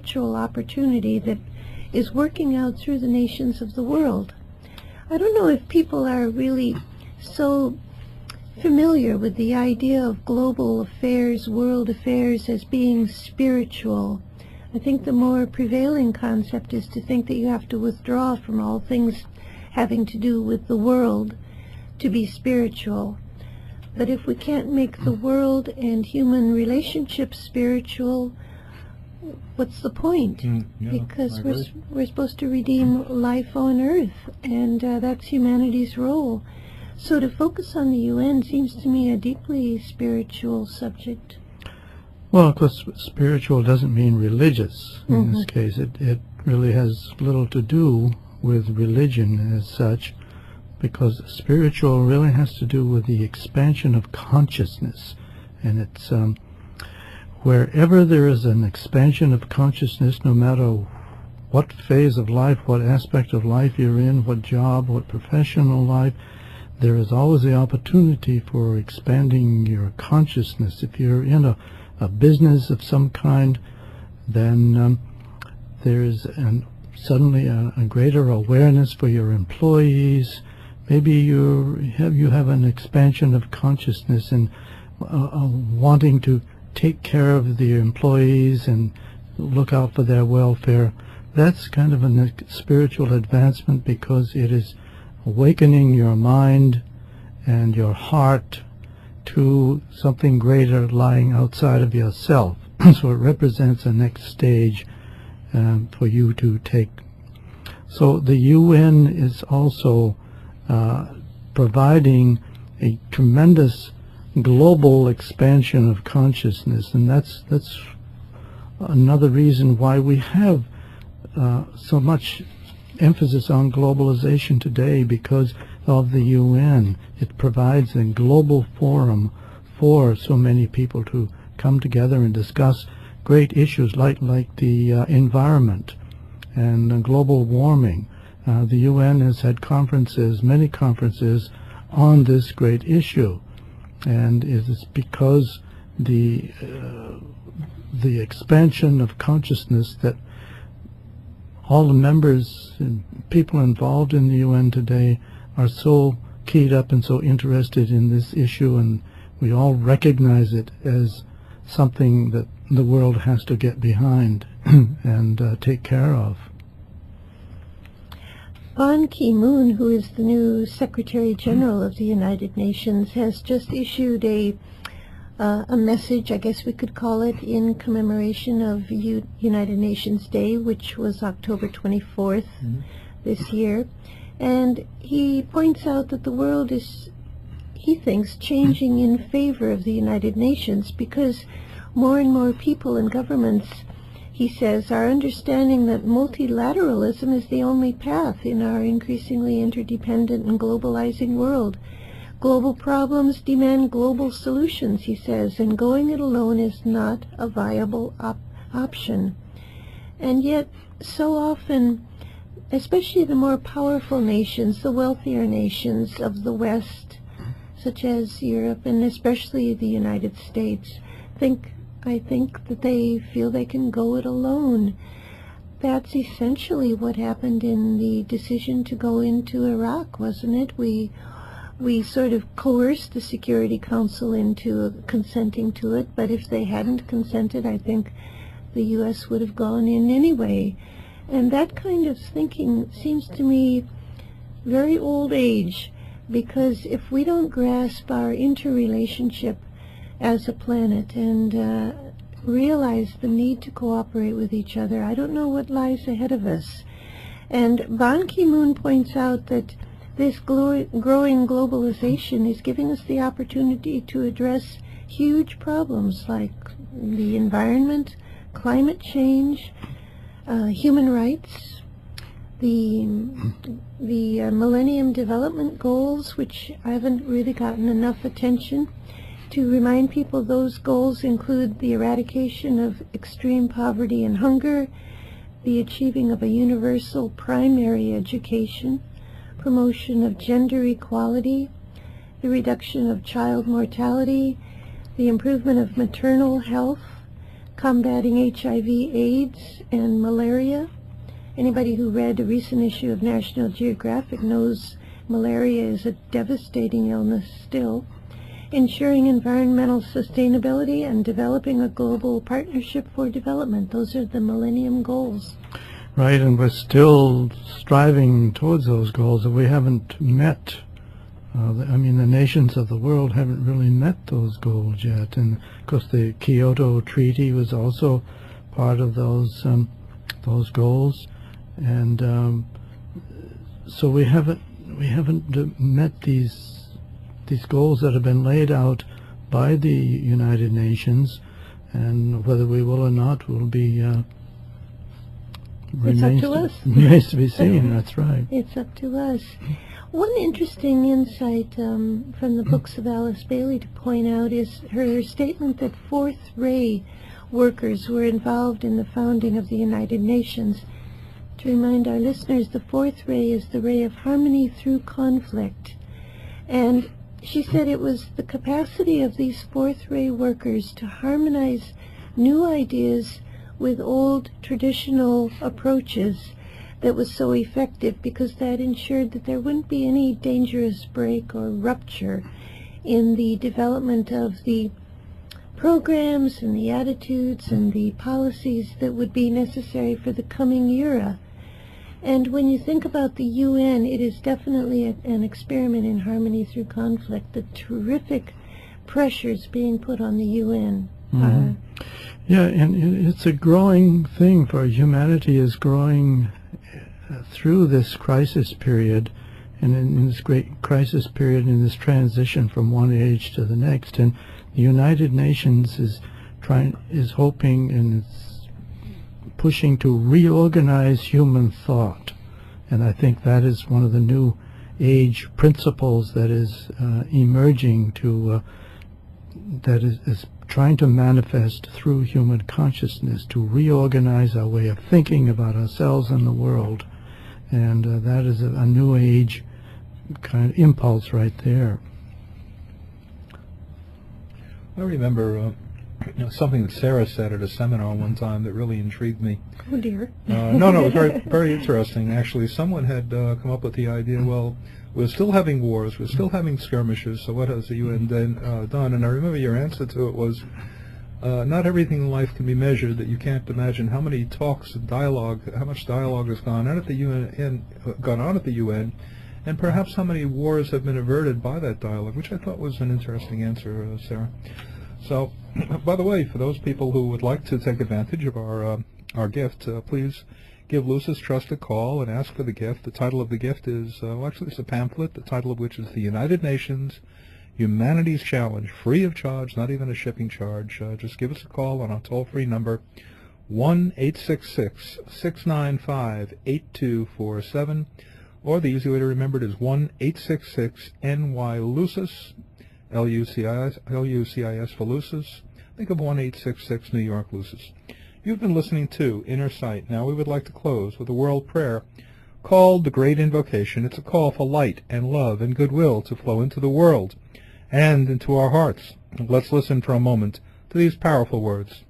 spiritual opportunity that is working out through the nations of the world. I don't know if people are really so familiar with the idea of global affairs, world affairs, as being spiritual. I think the more prevailing concept is to think that you have to withdraw from all things having to do with the world to be spiritual. But if we can't make the world and human relationships spiritual, what's the point? Because we're supposed to redeem life on Earth, and that's humanity's role. So to focus on the UN seems to me a deeply spiritual subject. Well, of course, spiritual doesn't mean religious in this case. It really has little to do with religion as such, because spiritual really has to do with the expansion of consciousness. And it's wherever there is an expansion of consciousness, no matter what phase of life, what aspect of life you're in, what job, what professional life, there is always the opportunity for expanding your consciousness. If you're in a business of some kind, then there is suddenly a greater awareness for your employees. Maybe you have an expansion of consciousness and wanting to take care of the employees and look out for their welfare. That's kind of a spiritual advancement, because it is awakening your mind and your heart to something greater lying outside of yourself. So it represents a next stage for you to take. So the UN is also providing a tremendous global expansion of consciousness, and that's another reason why we have so much emphasis on globalization today, because of the UN. It provides a global forum for so many people to come together and discuss great issues like the environment and global warming. The UN has had conferences, many conferences, on this great issue, and it is because the expansion of consciousness that all the members and people involved in the UN today are so keyed up and so interested in this issue, and we all recognize it as something that the world has to get behind and take care of. Ban Ki-moon, who is the new Secretary General of the United Nations, has just issued a message, I guess we could call it, in commemoration of United Nations Day, which was October 24th this year. And he points out that the world is, he thinks, changing in favor of the United Nations, because more and more people and governments, he says, are understanding that multilateralism is the only path in our increasingly interdependent and globalizing world. Global problems demand global solutions, he says, and going it alone is not a viable option. And yet, so often, especially the more powerful nations, the wealthier nations of the West, such as Europe and especially the United States, I think that they feel they can go it alone. That's essentially what happened in the decision to go into Iraq, wasn't it? We sort of coerced the Security Council into consenting to it, but if they hadn't consented, I think the U.S. would have gone in anyway. And that kind of thinking seems to me very old age, because if we don't grasp our interrelationship as a planet and realize the need to cooperate with each other, I don't know what lies ahead of us. And Ban Ki-moon points out that this growing globalization is giving us the opportunity to address huge problems like the environment, climate change, human rights, the Millennium Development Goals, which haven't really gotten enough attention. To remind people, those goals include the eradication of extreme poverty and hunger, the achieving of a universal primary education, promotion of gender equality, the reduction of child mortality, the improvement of maternal health, combating HIV/AIDS and malaria. Anybody who read a recent issue of National Geographic knows malaria is a devastating illness still. Ensuring environmental sustainability and developing a global partnership for development. Those are the Millennium Goals. Right, and we're still striving towards those goals that we haven't met. The nations of the world haven't really met those goals yet. And, of course, the Kyoto Treaty was also part of those goals. And so we haven't met these goals that have been laid out by the United Nations, and whether we will or not will be remains to be seen. That's right. It's up to us. One interesting insight from the books of Alice Bailey to point out is her statement that fourth ray workers were involved in the founding of the United Nations. To remind our listeners, the fourth ray is the ray of harmony through conflict. And she said it was the capacity of these fourth ray workers to harmonize new ideas with old traditional approaches that was so effective, because that ensured that there wouldn't be any dangerous break or rupture in the development of the programs and the attitudes and the policies that would be necessary for the coming era. And when you think about the UN, it is definitely an experiment in harmony through conflict. The terrific pressures being put on the UN. Yeah, and it's a growing thing, for humanity is growing through this crisis period, and in this great crisis period, in this transition from one age to the next. And the United Nations is hoping and it's pushing to reorganize human thought. And I think that is one of the new age principles that is emerging that is trying to manifest through human consciousness, to reorganize our way of thinking about ourselves and the world. And that is a new age kind of impulse right there. I remember something that Sarah said at a seminar one time that really intrigued me. Oh dear. No, it was very, very interesting. Actually, someone had come up with the idea, well, we're still having wars, we're still having skirmishes, so what has the UN done? And I remember your answer to it was, not everything in life can be measured, that you can't imagine how many talks and dialogue, how much dialogue has gone on at the UN, and perhaps how many wars have been averted by that dialogue, which I thought was an interesting answer, Sarah. So, by the way, for those people who would like to take advantage of our gift, please give Lucis Trust a call and ask for the gift. The title of the gift is, actually it's a pamphlet, the title of which is The United Nations Humanities Challenge, free of charge, not even a shipping charge. Just give us a call on our toll-free number, 1-866-695-8247, or the easy way to remember it is 1-866-NY-LUCIS, L-U-C-I-S for Lucis. Think of 1-866 New York Lucis. You've been listening to Inner Sight. Now we would like to close with a world prayer called the Great Invocation. It's a call for light and love and goodwill to flow into the world and into our hearts. Let's listen for a moment to these powerful words.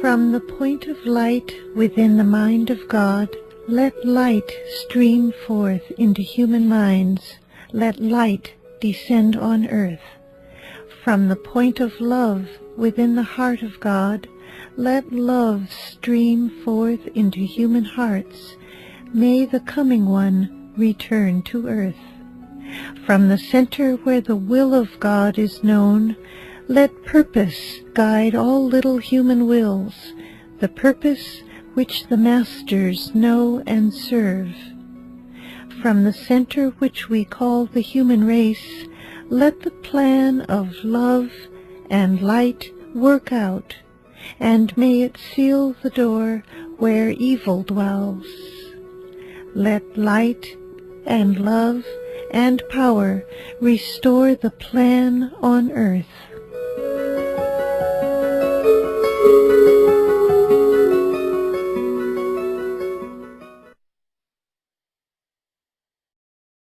From the point of light within the mind of God, let light stream forth into human minds. Let light descend on earth. From the point of love within the heart of God, let love stream forth into human hearts. May the coming one return to earth. From the center where the will of God is known, let purpose guide all little human wills, the purpose which the masters know and serve. From the center which we call the human race, let the plan of love and light work out, and may it seal the door where evil dwells. Let light and love and power restore the plan on earth.